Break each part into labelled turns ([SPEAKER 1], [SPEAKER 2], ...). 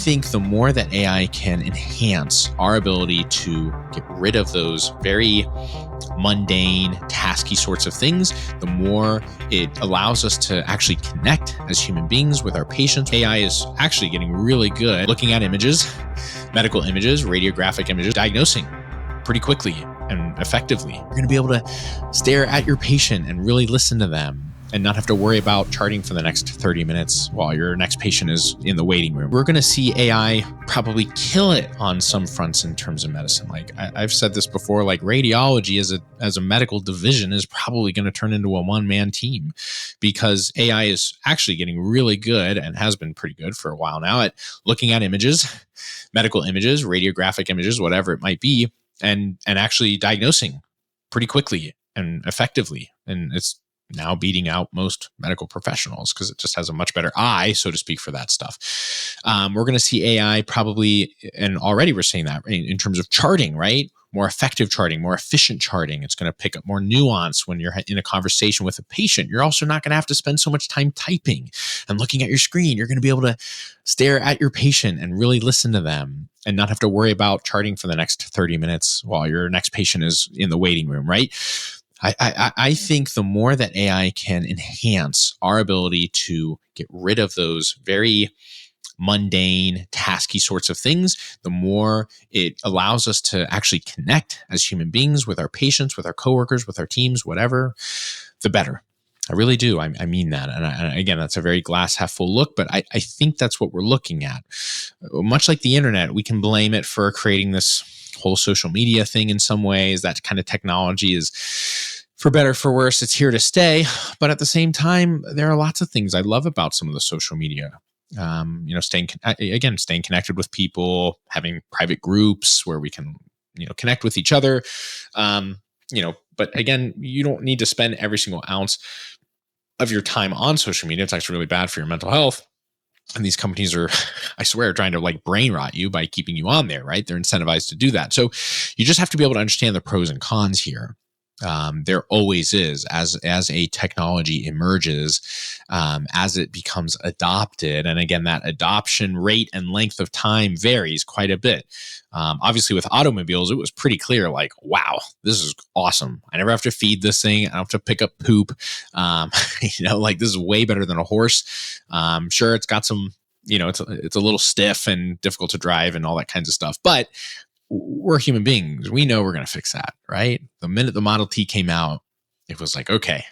[SPEAKER 1] think the more that AI can enhance our ability to get rid of those very mundane, tasky sorts of things, the more it allows us to actually connect as human beings with our patients. AI is actually getting really good looking at images, medical images, radiographic images, diagnosing pretty quickly and effectively. You're going to be able to stare at your patient and really listen to them and not have to worry about charting for the next 30 minutes while your next patient is in the waiting room. We're going to see AI probably kill it on some fronts in terms of medicine. Like I've said this before, like radiology as a medical division is probably going to turn into a one-man team because AI is actually getting really good and has been pretty good for a while now at looking at images, medical images, radiographic images, whatever it might be, and actually diagnosing pretty quickly and effectively. And it's now beating out most medical professionals because it just has a much better eye, so to speak, for that stuff. We're going to see AI probably, and already we're seeing that in terms of charting, right? More effective charting, more efficient charting. It's going to pick up more nuance when you're in a conversation with a patient. You're also not going to have to spend so much time typing and looking at your screen. You're going to be able to stare at your patient and really listen to them and not have to worry about charting for the next 30 minutes while your next patient is in the waiting room, right? I think the more that AI can enhance our ability to get rid of those very mundane, tasky sorts of things, the more it allows us to actually connect as human beings with our patients, with our coworkers, with our teams, whatever, the better. I really do. I mean that. And again, that's a very glass half full look, but I think that's what we're looking at. Much like the internet, we can blame it for creating this whole social media thing in some ways. That kind of technology is, for better, for worse, it's here to stay. But at the same time, there are lots of things I love about some of the social media. Staying connected with people, having private groups where we can, connect with each other. But again, you don't need to spend every single ounce of your time on social media. It's actually really bad for your mental health. And these companies are, I swear, trying to like brain rot you by keeping you on there, right? They're incentivized to do that. So you just have to be able to understand the pros and cons here. There always is, as a technology emerges, as it becomes adopted. And again, that adoption rate and length of time varies quite a bit. Obviously, with automobiles, it was pretty clear, like, wow, this is awesome. I never have to feed this thing. I don't have to pick up poop. This is way better than a horse. Sure, it's got some, it's a little stiff and difficult to drive and all that kinds of stuff. But we're human beings. We know we're going to fix that, right? The minute the Model T came out, it was like, okay,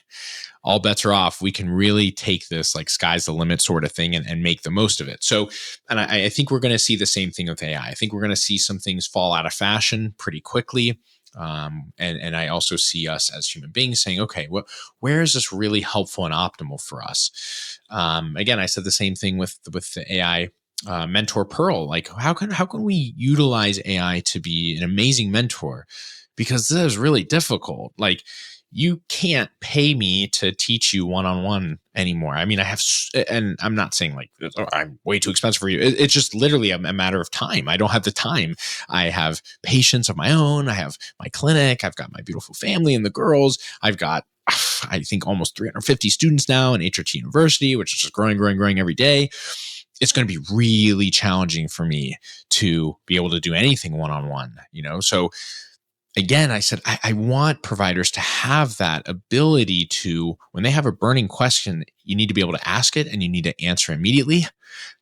[SPEAKER 1] all bets are off. We can really take this like sky's the limit sort of thing and make the most of it. So, and I think we're going to see the same thing with AI. I think we're going to see some things fall out of fashion pretty quickly. And I also see us as human beings saying, okay, where is this really helpful and optimal for us? Again, I said the same thing with the AI mentor Pearl. Like, how can we utilize AI to be an amazing mentor? Because this is really difficult. Like, you can't pay me to teach you one-on-one anymore. I mean, and I'm not saying like I'm way too expensive for you. It's just literally a matter of time. I don't have the time. I have patients of my own. I have my clinic. I've got my beautiful family and the girls. I've got, I think, almost 350 students now in HRT University, which is just growing every day. It's going to be really challenging for me to be able to do anything one-on-one, So again, I said, I want providers to have that ability to, when they have a burning question, you need to be able to ask it and you need to answer immediately.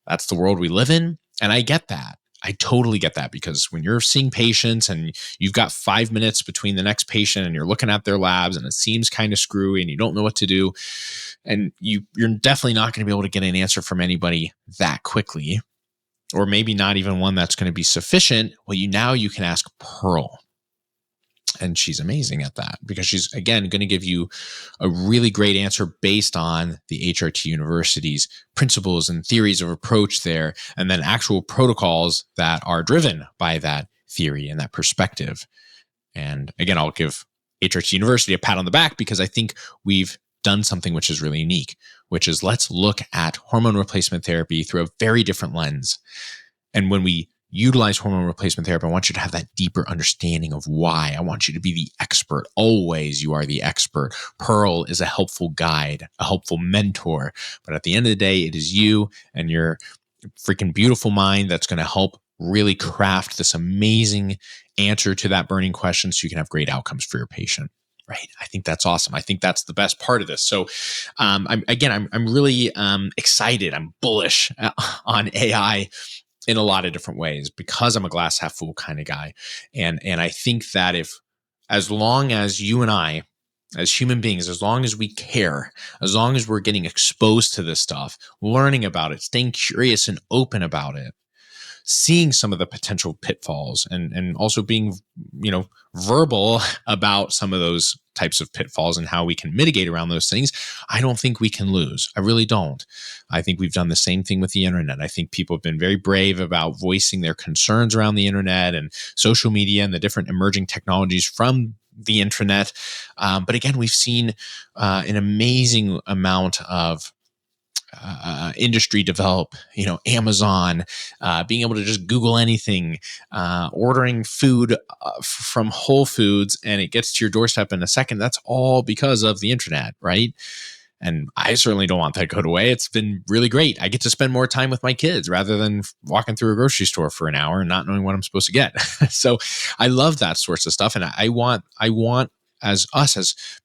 [SPEAKER 1] That's the world we live in. And I get that. I totally get that, because when you're seeing patients and you've got 5 minutes between the next patient and you're looking at their labs and it seems kind of screwy and you don't know what to do, and you're definitely not going to be able to get an answer from anybody that quickly, or maybe not even one that's going to be sufficient. Well, you can ask Pearl. And she's amazing at that, because she's, again, going to give you a really great answer based on the HRT University's principles and theories of approach there, and then actual protocols that are driven by that theory and that perspective. And again, I'll give HRT University a pat on the back, because I think we've done something which is really unique, which is let's look at hormone replacement therapy through a very different lens. And when we utilize hormone replacement therapy, I want you to have that deeper understanding of why. I want you to be the expert. Always, you are the expert. Pearl is a helpful guide, a helpful mentor. But at the end of the day, it is you and your freaking beautiful mind that's going to help really craft this amazing answer to that burning question so you can have great outcomes for your patient. Right. I think that's awesome. I think that's the best part of this. So, I'm really excited. I'm bullish on AI in a lot of different ways because I'm a glass half full kind of guy. And I think that as long as you and I, as human beings, as long as we care, as long as we're getting exposed to this stuff, learning about it, staying curious and open about it, seeing some of the potential pitfalls and also being, verbal about some of those types of pitfalls and how we can mitigate around those things, I don't think we can lose. I really don't. I think we've done the same thing with the internet. I think people have been very brave about voicing their concerns around the internet and social media and the different emerging technologies from the internet. But again, we've seen an amazing amount of industry develop, Amazon, being able to just Google anything, ordering food from Whole Foods, and it gets to your doorstep in a second. That's all because of the internet, right? And I certainly don't want that to go away. It's been really great. I get to spend more time with my kids rather than walking through a grocery store for an hour and not knowing what I'm supposed to get. So I love that sorts of stuff. And I want as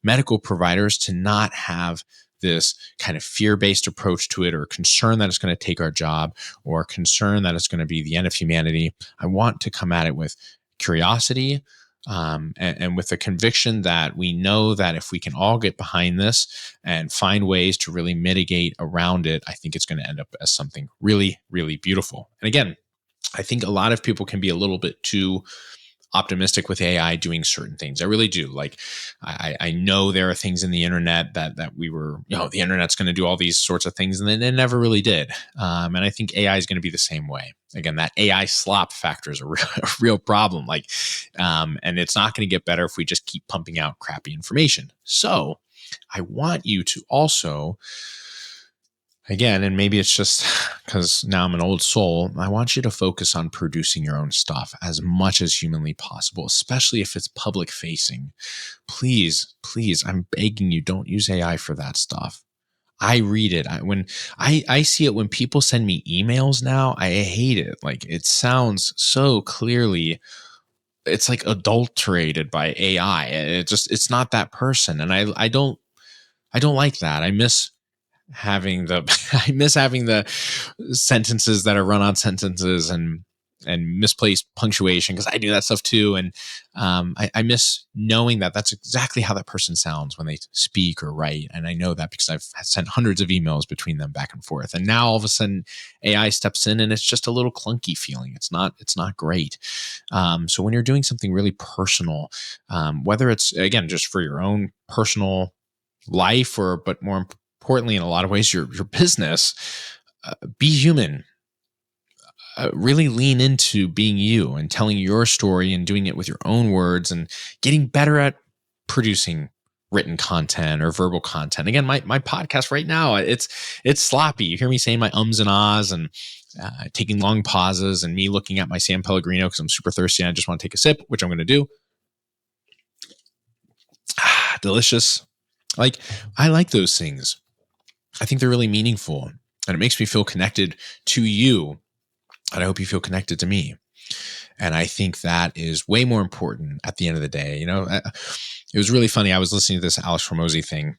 [SPEAKER 1] medical providers to not have this kind of fear-based approach to it, or concern that it's going to take our job, or concern that it's going to be the end of humanity. I want to come at it with curiosity, and with the conviction that we know that if we can all get behind this and find ways to really mitigate around it, I think it's going to end up as something really, really beautiful. And again, I think a lot of people can be a little bit too optimistic with AI doing certain things. I really do. Like, I know there are things in the internet that we were, the internet's going to do all these sorts of things, and then it never really did. And I think AI is going to be the same way. Again, that AI slop factor is a real problem. And it's not going to get better if we just keep pumping out crappy information. So I want you to also, again, and maybe it's just because now I'm an old soul, I want you to focus on producing your own stuff as much as humanly possible, especially if it's public facing. Please, I'm begging you, don't use AI for that stuff. I read it. When I see it when people send me emails now, I hate it. Like, it sounds so clearly, it's like adulterated by AI. It's not that person. And I don't like that. I miss having the sentences that are run-on sentences and misplaced punctuation, because I do that stuff too. And I miss knowing that that's exactly how that person sounds when they speak or write. And I know that because I've sent hundreds of emails between them back and forth. And now all of a sudden AI steps in and it's just a little clunky feeling. It's not great. So when you're doing something really personal, whether it's, again, just for your own personal life, but more importantly, in a lot of ways, your business, be human. Really lean into being you and telling your story and doing it with your own words and getting better at producing written content or verbal content. Again, my podcast right now, it's sloppy. You hear me saying my ums and ahs and taking long pauses, and me looking at my San Pellegrino because I'm super thirsty and I just want to take a sip, which I'm going to do. Delicious. I like those things. I think they're really meaningful, and it makes me feel connected to you. And I hope you feel connected to me. And I think that is way more important at the end of the day. It was really funny. I was listening to this Alex Hormozi thing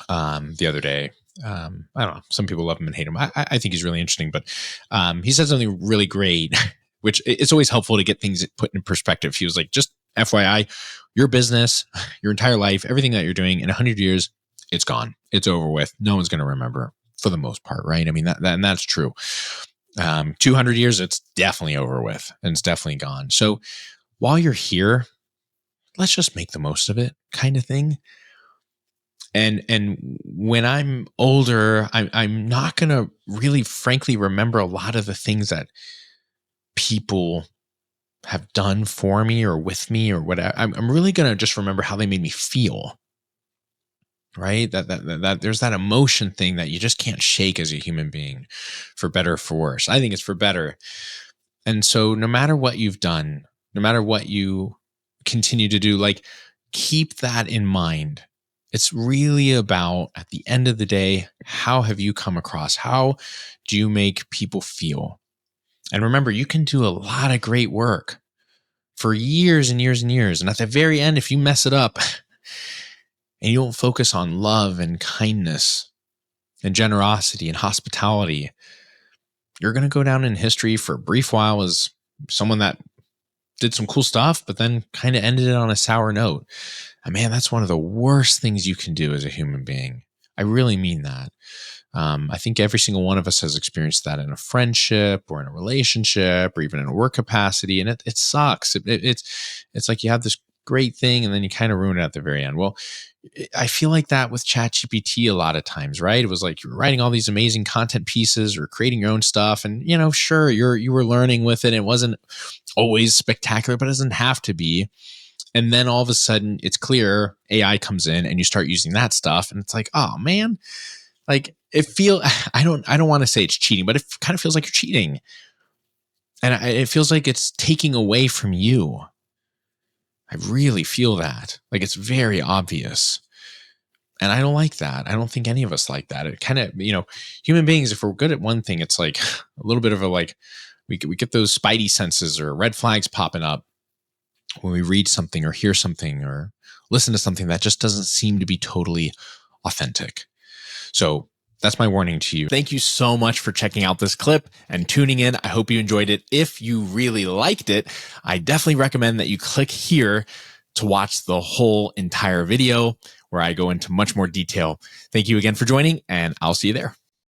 [SPEAKER 1] the other day. I don't know. Some people love him and hate him. I think he's really interesting, but he said something really great, which it's always helpful to get things put in perspective. He was like, just FYI, your business, your entire life, everything that you're doing in 100 years, it's gone. It's over with. No one's going to remember for the most part, right? I mean, and that's true. 200 years, it's definitely over with, and it's definitely gone. So while you're here, let's just make the most of it, kind of thing. And when I'm older, I'm not going to really, frankly, remember a lot of the things that people have done for me or with me or whatever. I'm really going to just remember how they made me feel. Right? That there's that emotion thing that you just can't shake as a human being, for better or for worse. I think it's for better. And so no matter what you've done, no matter what you continue to do, keep that in mind It's really about, at the end of the day, how have you come across? How do you make people feel? And remember, you can do a lot of great work for years and years and years. And at the very end, if you mess it up and you don't focus on love and kindness and generosity and hospitality, you're going to go down in history for a brief while as someone that did some cool stuff, but then kind of ended it on a sour note. And man, that's one of the worst things you can do as a human being. I really mean that. I think every single one of us has experienced that in a friendship or in a relationship or even in a work capacity. And it sucks. It's like you have this great thing and then you kind of ruin it at the very end. Well, I feel like that with ChatGPT a lot of times, right? It was like you were writing all these amazing content pieces or creating your own stuff. And, sure, you were learning with it. It wasn't always spectacular, but it doesn't have to be. And then all of a sudden it's clear AI comes in and you start using that stuff. And it's like, oh man, like I don't want to say it's cheating, but it kind of feels like you're cheating. And it feels like it's taking away from you. I really feel that. Like it's very obvious. And I don't like that. I don't think any of us like that. It kind of, human beings, if we're good at one thing, it's like a little bit of a we get those spidey senses or red flags popping up when we read something or hear something or listen to something that just doesn't seem to be totally authentic. So that's my warning to you. Thank you so much for checking out this clip and tuning in. I hope you enjoyed it. If you really liked it, I definitely recommend that you click here to watch the whole entire video where I go into much more detail. Thank you again for joining, and I'll see you there.